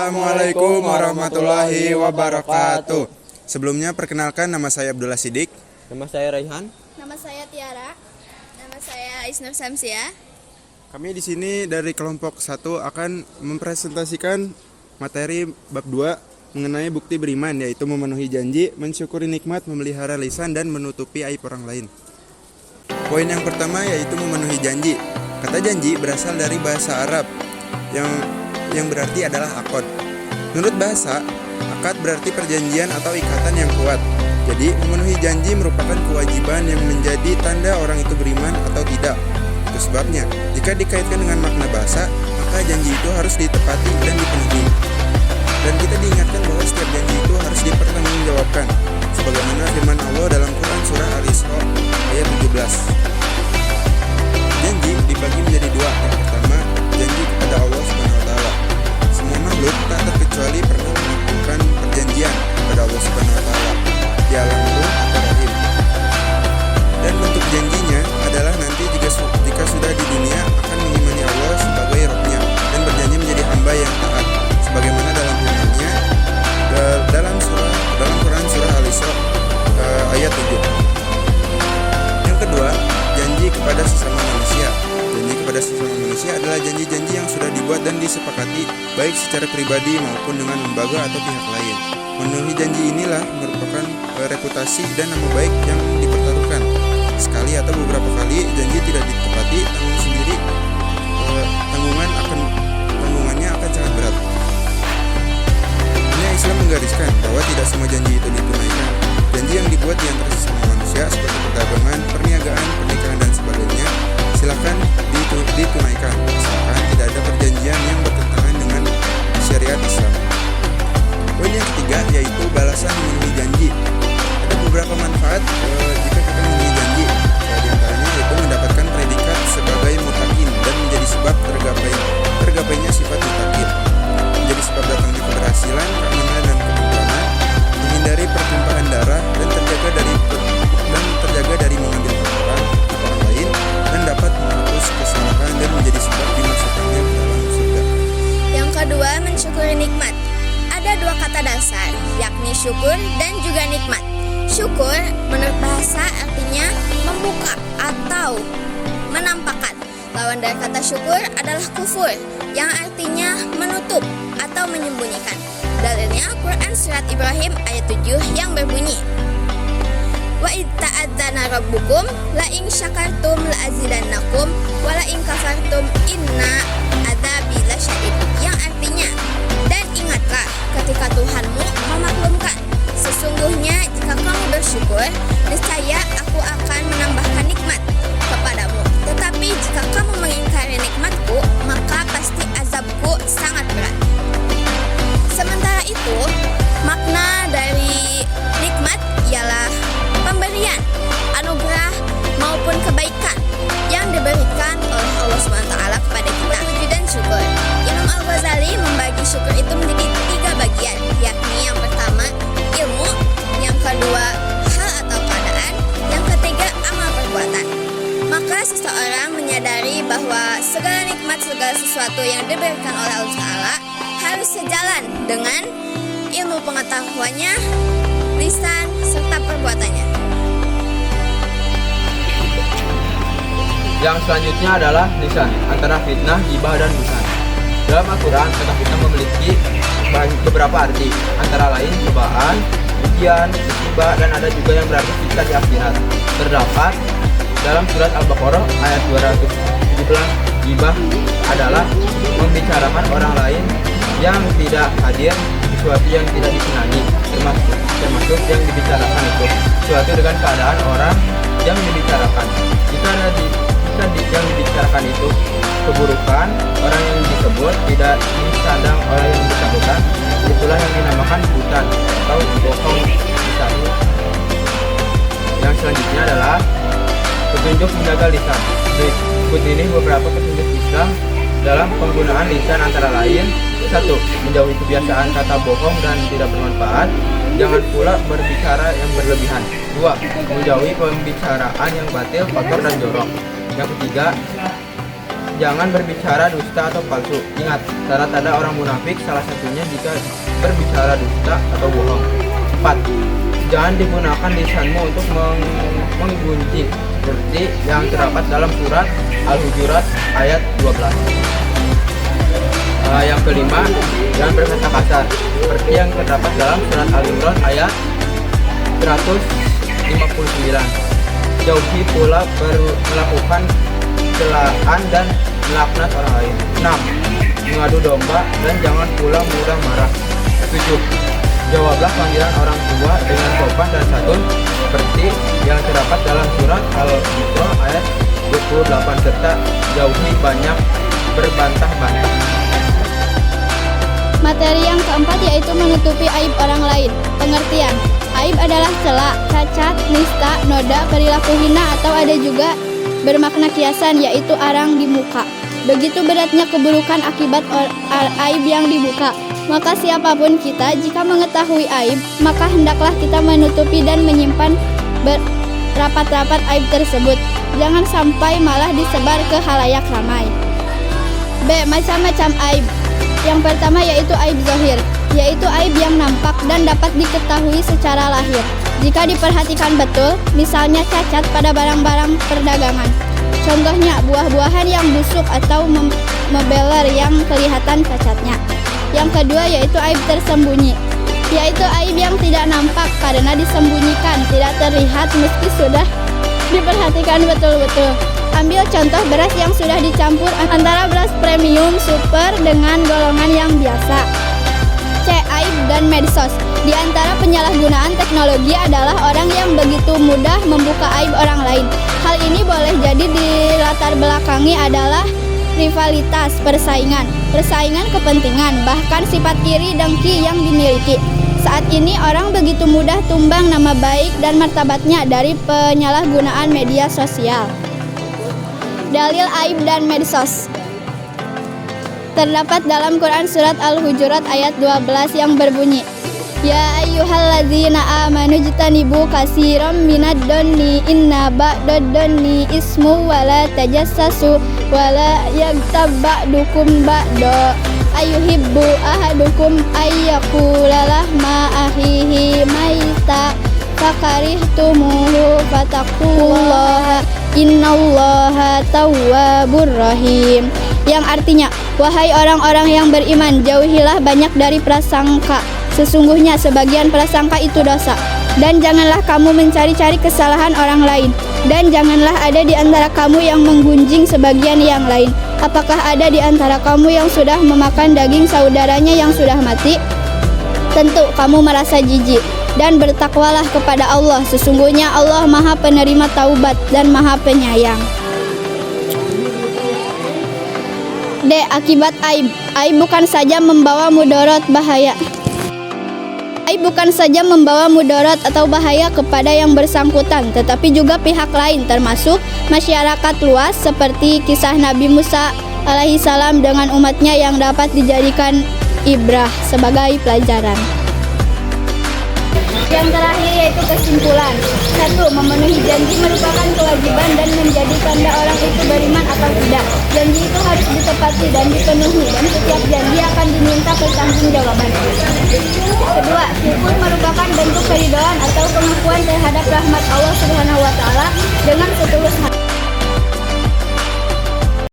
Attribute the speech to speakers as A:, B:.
A: Assalamualaikum warahmatullahi wabarakatuh. Sebelumnya perkenalkan, nama saya Abdullah Sidik.
B: Nama saya Raihan.
C: Nama saya Tiara. Nama saya Isnur Samsia.
A: Kami di sini dari kelompok 1 akan mempresentasikan materi bab 2 mengenai bukti beriman, yaitu memenuhi janji, mensyukuri nikmat, memelihara lisan, dan menutupi aib orang lain. Poin yang pertama yaitu memenuhi janji. Kata janji berasal dari bahasa Arab yang berarti adalah akad. Menurut bahasa, akad berarti perjanjian atau ikatan yang kuat. Jadi, memenuhi janji merupakan kewajiban yang menjadi tanda orang itu beriman atau tidak. Itu sebabnya, jika dikaitkan dengan makna bahasa, maka janji itu harus ditepati dan dipenuhi. Dan kita diingatkan bahwa setiap janji itu harus dipertanggungjawabkan, sebagaimana firman Allah dalam Quran surah Al-Isra ayat 17. Janji dibagi menjadi dua. Yang pertama, janji kepada Allah Subhanahu wa taala. Semua makhluk tak terkecuali pernah melakukan perjanjian kepada Allah Subhanahu wa taala di alam ruh atau rahim. Dan bentuk janjinya adalah nanti jika sudah di dunia akan mengimani Allah sebagai Rabb-Nya dan berjanji menjadi hamba yang taat, sebagaimana dalam firman-Nya dalam Quran surah Al-Isra ayat 7. Yang kedua, janji kepada sesama manusia. Janji kepada sesama manusia adalah janji-janji yang sudah dibuat dan disepakati baik secara pribadi maupun dengan lembaga atau pihak lain. Memenuhi janji inilah merupakan reputasi dan nama baik yang dipertaruhkan. Sekali atau beberapa kali janji tidak ditepati, tanggungannya akan sangat berat. Hanya Islam menggariskan bahwa tidak semua janji itu ditunaikan. Janji yang dibuat di antara sesama manusia seperti perdagangan, perniagaan, pernikahan, dan sebagainya silakan ditunaikan, asalkan tidak ada perjanjian yang bertentangan dengan syariat Islam. Poin yang ketiga yaitu balasan memenuhi janji. Ada beberapa manfaat jika kita memenuhi janji. Di antaranya yaitu mendapatkan predikat sebagai mutakin dan menjadi sebab tergapainya sifat mutakin, menjadi sebab datangnya keberhasilan, keamanan, dan ketentraman, menghindari pertumpahan darah dan terjaga dari mengambil orang lain, dan dapat menghapus kesalahan dan menjadi sebab dimasukkannya ke dalam surga.
C: Yang kedua, mensyukuri nikmat. Ada dua kata dasar, yakni syukur dan juga nikmat. Syukur menurut bahasa artinya membuka atau menampakkan. Lawan dari kata syukur adalah kufur, yang artinya menutup atau menyembunyikan. Dalilnya Quran surat Ibrahim ayat 7 yang berbunyi, wa id ta'adzana rabbukum la in syakartum la azidannakum wa la in kafartum inna adzabi lasyadid, yang artinya, dan ingatlah ketika Tuhanmu memaklumkan, sesungguhnya jika kamu bersyukur, niscaya aku akan menambahkan nikmat kepadamu. Tetapi jika kamu mengingkari nikmatku, maka pasti azabku sangat berat. Sementara itu, makna dari nikmat ialah pemberian, anugerah maupun kebaikan yang diberikan oleh Allah SWT kepada kita. Puji dan syukur. Imam Al-Ghazali membagi syukur itu menjadi 3 bagian, yakni yang pertama ilmu, yang kedua hal atau keadaan, yang ketiga amal perbuatan. Maka seseorang menyadari bahwa segala nikmat, segala sesuatu yang diberikan oleh Allah Ta'ala harus sejalan dengan ilmu pengetahuannya, lisan, serta perbuatannya.
B: Yang selanjutnya adalah lisan, antara fitnah, gibah, dan busan. Dalam Al-Quran, kata fitnah memiliki beberapa arti, antara lain cobaan, ujian, musibah, dan ada juga yang berarti siksa di akhirat. Terdapat dalam surat Al-Baqarah ayat 217, gibah adalah membicarakan orang lain yang tidak hadir di suatu yang tidak disenangi, termasuk yang dibicarakan itu suatu dengan keadaan orang yang dibicarakan. Jika yang dibicarakan itu keburukan, orang yang disebut tidak disandang oleh yang bersangkutan, itulah yang dinamakan buhtan atau bohong misalnya. Yang selanjutnya adalah petunjuk menjaga lisan. Berikut ini beberapa petunjuk Islam dalam penggunaan lisan, antara lain: 1. Menjauhi kebiasaan kata bohong dan tidak bermanfaat. Jangan pula berbicara yang berlebihan. 2. Menjauhi pembicaraan yang batil, kotor, dan jorok. Yang ketiga, jangan berbicara dusta atau palsu. Ingat, tanda-tanda orang munafik salah satunya jika berbicara dusta atau bohong. 4. Jangan digunakan lisanmu untuk menggunjing seperti yang terdapat dalam surat Al-Hujurat ayat 12. Yang kelima, jangan berkata kasar seperti yang terdapat dalam surat Al-Imran ayat 159. Jauhi pula melakukan celaan dan melaknat orang lain. 6. Mengadu domba dan jangan pula mudah marah. 7. Jawablah panggilan orang tua dengan sopan dan santun seperti yang terdapat dalam surat Al-Isra ayat 28 serta jauhi banyak berbantah-bantah.
D: Materi yang keempat yaitu menutupi aib orang lain. Pengertian: aib adalah celah, cacat, nista, noda, perilaku hina atau ada juga bermakna kiasan yaitu arang di muka. Begitu beratnya keburukan akibat aib yang dibuka. Maka siapapun kita, jika mengetahui aib, maka hendaklah kita menutupi dan menyimpan berapat-rapat aib tersebut. Jangan sampai malah disebar ke halayak ramai. B. Macam-macam aib. Yang pertama yaitu aib zahir, yaitu aib yang nampak dan dapat diketahui secara lahir. Jika diperhatikan betul, misalnya cacat pada barang-barang perdagangan. Contohnya buah-buahan yang busuk atau mebeler yang kelihatan cacatnya. Yang kedua yaitu aib tersembunyi, yaitu aib yang tidak nampak karena disembunyikan, tidak terlihat meski sudah diperhatikan betul-betul. Ambil contoh beras yang sudah dicampur antara beras premium super dengan golongan yang biasa. C. Aib dan medsos. Di antara penyalahgunaan teknologi adalah orang yang begitu mudah membuka aib orang lain. Hal ini boleh jadi dilatar belakangi adalah rivalitas, persaingan kepentingan, bahkan sifat iri dengki yang dimiliki. Saat ini orang begitu mudah tumbang nama baik dan martabatnya dari penyalahgunaan media sosial. Dalil aib dan medsos terdapat dalam Quran surat Al-Hujurat ayat 12 yang berbunyi, Ya ayyuhalladzina amanu jtanibu katsiran minad dhanni inna ba'dad dhanni ismu wala tajassasu wala yaghtab ba'dukum ba'da ayyuhibbu ahadukum ayyakula lahma akhihi maita fakarihtumuhu fattaqullaha innallaha tawwabur rahim. Yang artinya, wahai orang-orang yang beriman, jauhilah banyak dari prasangka. Sesungguhnya sebagian prasangka itu dosa. Dan janganlah kamu mencari-cari kesalahan orang lain. Dan janganlah ada di antara kamu yang menggunjing sebagian yang lain. Apakah ada di antara kamu yang sudah memakan daging saudaranya yang sudah mati? Tentu kamu merasa jijik. Dan bertakwalah kepada Allah. Sesungguhnya Allah Maha Penerima Taubat dan Maha Penyayang. D. Akibat aib. Aib bukan saja membawa mudarat bahaya. Aib bukan saja membawa mudarat atau bahaya kepada yang bersangkutan, tetapi juga pihak lain termasuk masyarakat luas seperti kisah Nabi Musa alaihissalam dengan umatnya yang dapat dijadikan ibrah sebagai pelajaran. Yang terakhir yaitu kesimpulan. 1. Memenuhi janji merupakan kewajiban dan menjadi tanda orang itu beriman atau tidak. Janji itu harus ditepati dan dipenuhi dan setiap janji akan diminta pertanggungjawaban. 2. Syukur merupakan bentuk keridhaan atau pengakuan terhadap rahmat Allah Subhanahu wa taala dengan setulus hati.